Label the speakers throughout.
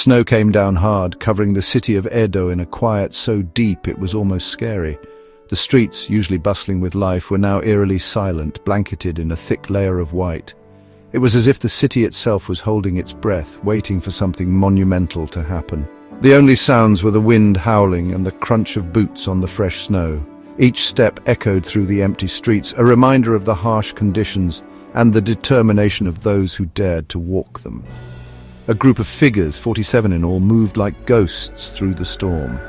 Speaker 1: snow came down hard, covering the city of Edo in a quiet so deep it was almost scary. The streets, usually bustling with life, were now eerily silent, blanketed in a thick layer of white. It was as if the city itself was holding its breath, waiting for something monumental to happen. The only sounds were the wind howling and the crunch of boots on the fresh snow. Each step echoed through the empty streets, a reminder of the harsh conditions and the determination of those who dared to walk them. A group of figures, 47 in all, moved like ghosts through the storm.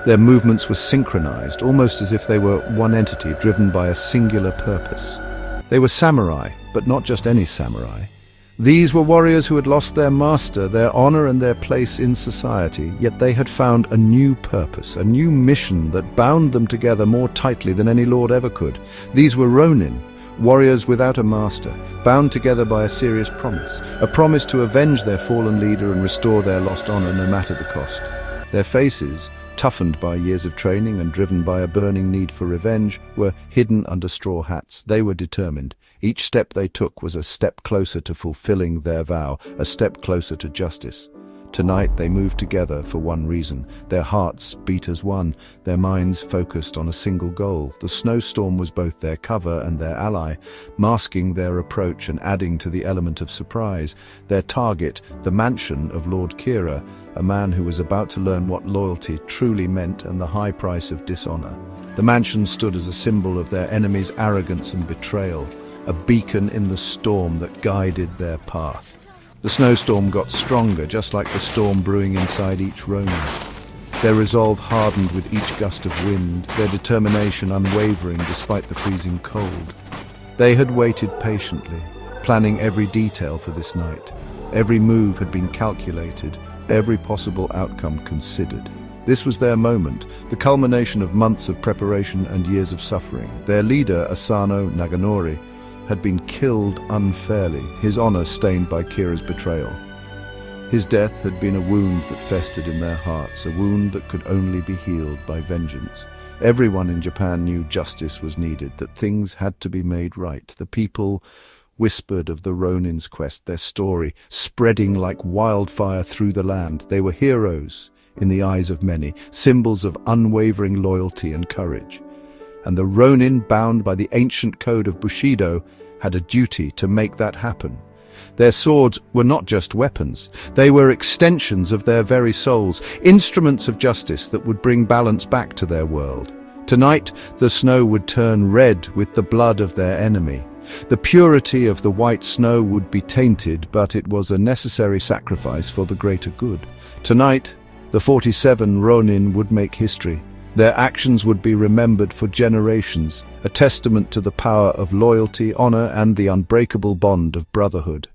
Speaker 1: Their movements were synchronized, almost as if they were one entity driven by a singular purpose. They were samurai, but not just any samurai. These were warriors who had lost their master, their honor and their place in society, yet they had found a new purpose, a new mission that bound them together more tightly than any lord ever could. These were Ronin, warriors without a master, bound together by a serious promise, a promise to avenge their fallen leader and restore their lost honor no matter the cost. Their faces, toughened by years of training and driven by a burning need for revenge, were hidden under straw hats. They were determined. Each step they took was a step closer to fulfilling their vow, a step closer to justice. Tonight they moved together for one reason. Their hearts beat as one, their minds focused on a single goal. The snowstorm was both their cover and their ally, masking their approach and adding to the element of surprise. Their target, the mansion of Lord Kira, a man who was about to learn what loyalty truly meant and the high price of dishonor. The mansion stood as a symbol of their enemy's arrogance and betrayal, a beacon in the storm that guided their path. The snowstorm got stronger, just like the storm brewing inside each Ronin. Their resolve hardened with each gust of wind, their determination unwavering despite the freezing cold. They had waited patiently, planning every detail for this night. Every move had been calculated, every possible outcome considered. This was their moment, the culmination of months of preparation and years of suffering. Their leader, Asano Naganori, had been killed unfairly, his honor stained by Kira's betrayal. His death had been a wound that festered in their hearts, a wound that could only be healed by vengeance. Everyone in Japan knew justice was needed, that things had to be made right. The people whispered of the Ronin's quest, their story spreading like wildfire through the land. They were heroes in the eyes of many, symbols of unwavering loyalty and courage. And the Ronin, bound by the ancient code of Bushido, had a duty to make that happen. Their swords were not just weapons, they were extensions of their very souls, instruments of justice that would bring balance back to their world. Tonight, the snow would turn red with the blood of their enemy. The purity of the white snow would be tainted, but it was a necessary sacrifice for the greater good. Tonight, the 47 Ronin would make history. Their actions would be remembered for generations, a testament to the power of loyalty, honor, and the unbreakable bond of brotherhood.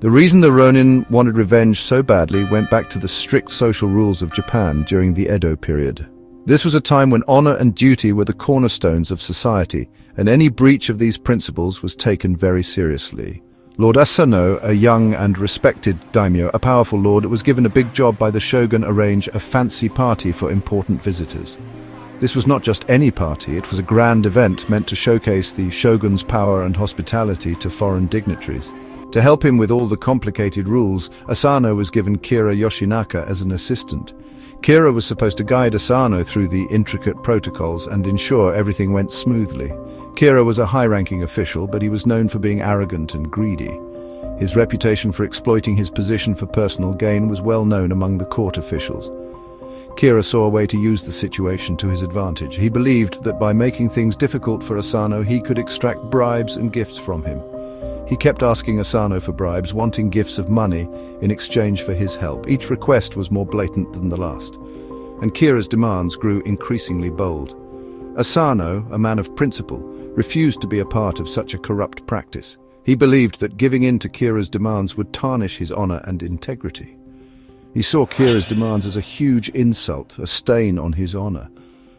Speaker 1: The reason the Ronin wanted revenge so badly went back to the strict social rules of Japan during the Edo period. This was a time when honor and duty were the cornerstones of society, and any breach of these principles was taken very seriously. Lord Asano, a young and respected daimyo, a powerful lord, was given a big job by the shogun arrange a fancy party for important visitors. This was not just any party, it was a grand event meant to showcase the shogun's power and hospitality to foreign dignitaries. To help him with all the complicated rules, Asano was given Kira Yoshinaka as an assistant. Kira was supposed to guide Asano through the intricate protocols and ensure everything went smoothly. Kira was a high-ranking official, but he was known for being arrogant and greedy. His reputation for exploiting his position for personal gain was well known among the court officials. Kira saw a way to use the situation to his advantage. He believed that by making things difficult for Asano, he could extract bribes and gifts from him. He kept asking Asano for bribes, wanting gifts of money in exchange for his help. Each request was more blatant than the last, and Kira's demands grew increasingly bold. Asano, a man of principle, refused to be a part of such a corrupt practice. He believed that giving in to Kira's demands would tarnish his honor and integrity. He saw Kira's demands as a huge insult, a stain on his honor.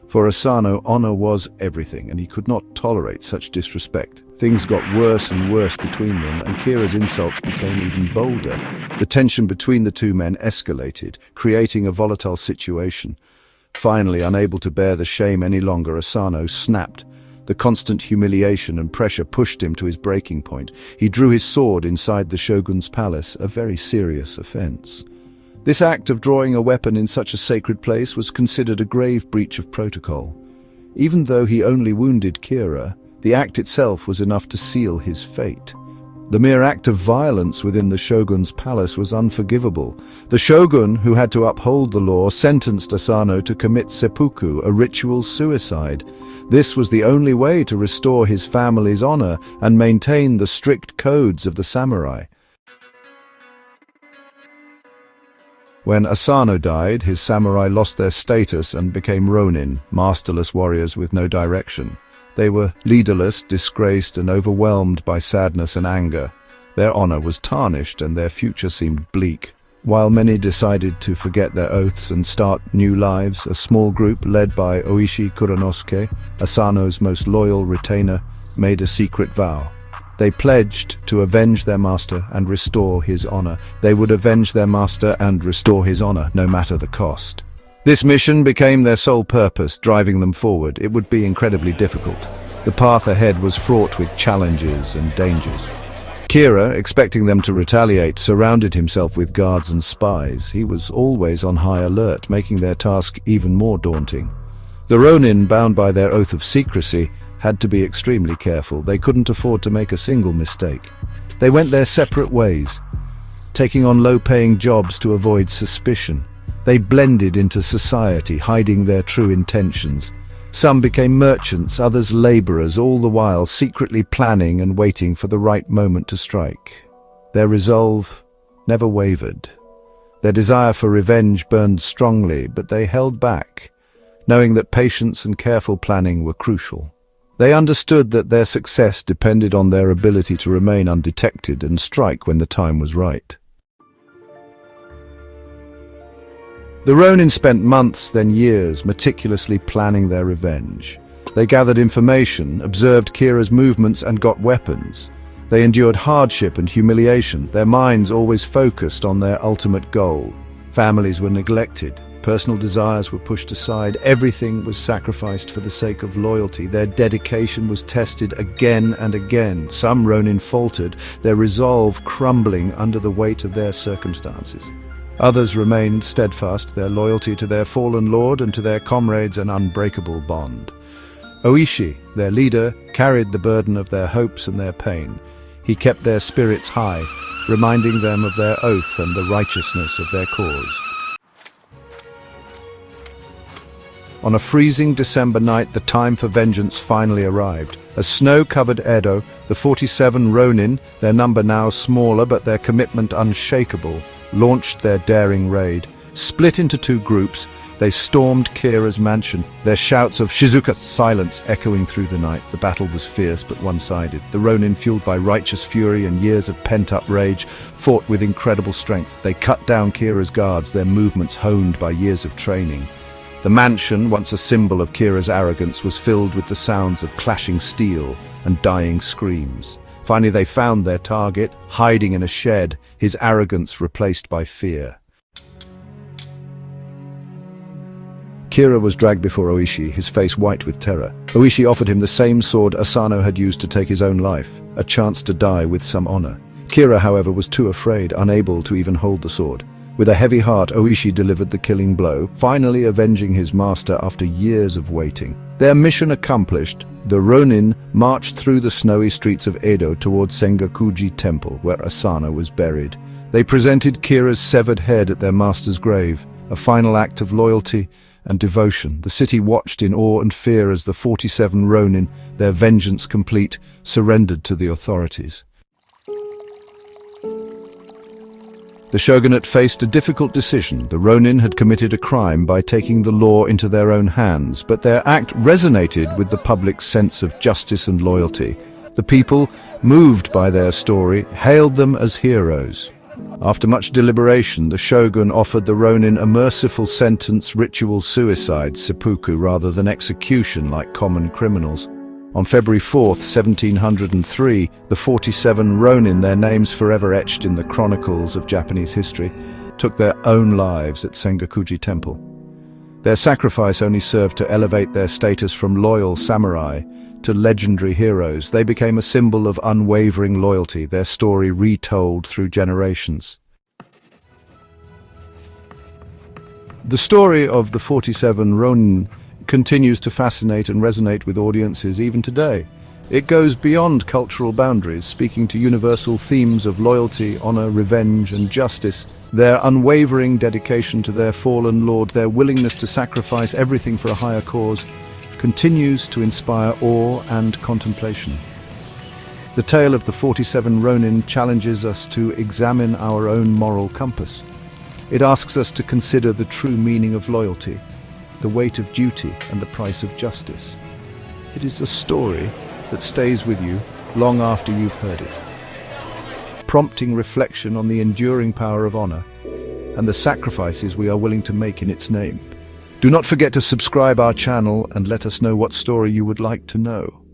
Speaker 1: For Asano, honor was everything, and he could not tolerate such disrespect. Things got worse and worse between them, and Kira's insults became even bolder. The tension between the two men escalated, creating a volatile situation. Finally, unable to bear the shame any longer, Asano snapped, The constant humiliation and pressure pushed him to his breaking point. He drew his sword inside the shogun's palace, a very serious offense. This act of drawing a weapon in such a sacred place was considered a grave breach of protocol. Even though he only wounded Kira, the act itself was enough to seal his fate. The mere act of violence within the shogun's palace was unforgivable. The shogun, who had to uphold the law, sentenced Asano to commit seppuku, a ritual suicide. This was the only way to restore his family's honor and maintain the strict codes of the samurai. When Asano died, his samurai lost their status and became Ronin, masterless warriors with no direction. They were leaderless, disgraced, and overwhelmed by sadness and anger. Their honor was tarnished and their future seemed bleak. While many decided to forget their oaths and start new lives, a small group led by Oishi Kuranosuke, Asano's most loyal retainer, made a secret vow. They pledged to avenge their master and restore his honor. They would avenge their master and restore his honor, no matter the cost. This mission became their sole purpose, driving them forward. It would be incredibly difficult. The path ahead was fraught with challenges and dangers. Kira, expecting them to retaliate, surrounded himself with guards and spies. He was always on high alert, making their task even more daunting. The Ronin, bound by their oath of secrecy, had to be extremely careful. They couldn't afford to make a single mistake. They went their separate ways, taking on low-paying jobs to avoid suspicion. They blended into society, hiding their true intentions. Some became merchants, others laborers, all the while secretly planning and waiting for the right moment to strike. Their resolve never wavered. Their desire for revenge burned strongly, but they held back, knowing that patience and careful planning were crucial. They understood that their success depended on their ability to remain undetected and strike when the time was right. The Ronin spent months, then years, meticulously planning their revenge. They gathered information, observed Kira's movements, and got weapons. They endured hardship and humiliation, their minds always focused on their ultimate goal. Families were neglected. Personal desires were pushed aside. Everything was sacrificed for the sake of loyalty. Their dedication was tested again and again. Some Ronin faltered, their resolve crumbling under the weight of their circumstances. Others remained steadfast, their loyalty to their fallen lord and to their comrades an unbreakable bond. Oishi, their leader, carried the burden of their hopes and their pain. He kept their spirits high, reminding them of their oath and the righteousness of their cause. On a freezing December night, the time for vengeance finally arrived. As snow covered Edo, the 47 Ronin, their number now smaller but their commitment unshakable, launched their daring raid. Split into two groups, they stormed Kira's mansion, their shouts of "Shizuka!" silence echoing through the night. The battle was fierce but one-sided. The Ronin, fueled by righteous fury and years of pent-up rage, fought with incredible strength. They cut down Kira's guards, their movements honed by years of training. The mansion, once a symbol of Kira's arrogance, was filled with the sounds of clashing steel and dying screams. Finally, they found their target, hiding in a shed, his arrogance replaced by fear. Kira was dragged before Oishi, his face white with terror. Oishi offered him the same sword Asano had used to take his own life, a chance to die with some honor. Kira, however, was too afraid, unable to even hold the sword. With a heavy heart, Oishi delivered the killing blow, finally avenging his master after years of waiting. Their mission accomplished, the Ronin marched through the snowy streets of Edo towards Sengaku-ji temple, where Asano was buried. They presented Kira's severed head at their master's grave, a final act of loyalty and devotion. The city watched in awe and fear as the 47 Ronin, their vengeance complete, surrendered to the authorities. The shogunate faced a difficult decision. The Ronin had committed a crime by taking the law into their own hands, but their act resonated with the public's sense of justice and loyalty. The people, moved by their story, hailed them as heroes. After much deliberation, the shogun offered the Ronin a merciful sentence, ritual suicide, seppuku, rather than execution like common criminals. On February 4th, 1703, the 47 Ronin, their names forever etched in the chronicles of Japanese history, took their own lives at Sengaku-ji temple. Their sacrifice only served to elevate their status from loyal samurai to legendary heroes. They became a symbol of unwavering loyalty, their story retold through generations. The story of the 47 Ronin continues to fascinate and resonate with audiences even today. It goes beyond cultural boundaries, speaking to universal themes of loyalty, honor, revenge, and justice. Their unwavering dedication to their fallen lord, their willingness to sacrifice everything for a higher cause, continues to inspire awe and contemplation. The tale of the 47 Ronin challenges us to examine our own moral compass. It asks us to consider the true meaning of loyalty, the weight of duty, and the price of justice. It is a story that stays with you long after you've heard it, prompting reflection on the enduring power of honor and the sacrifices we are willing to make in its name. Do not forget to subscribe our channel and let us know what story you would like to know.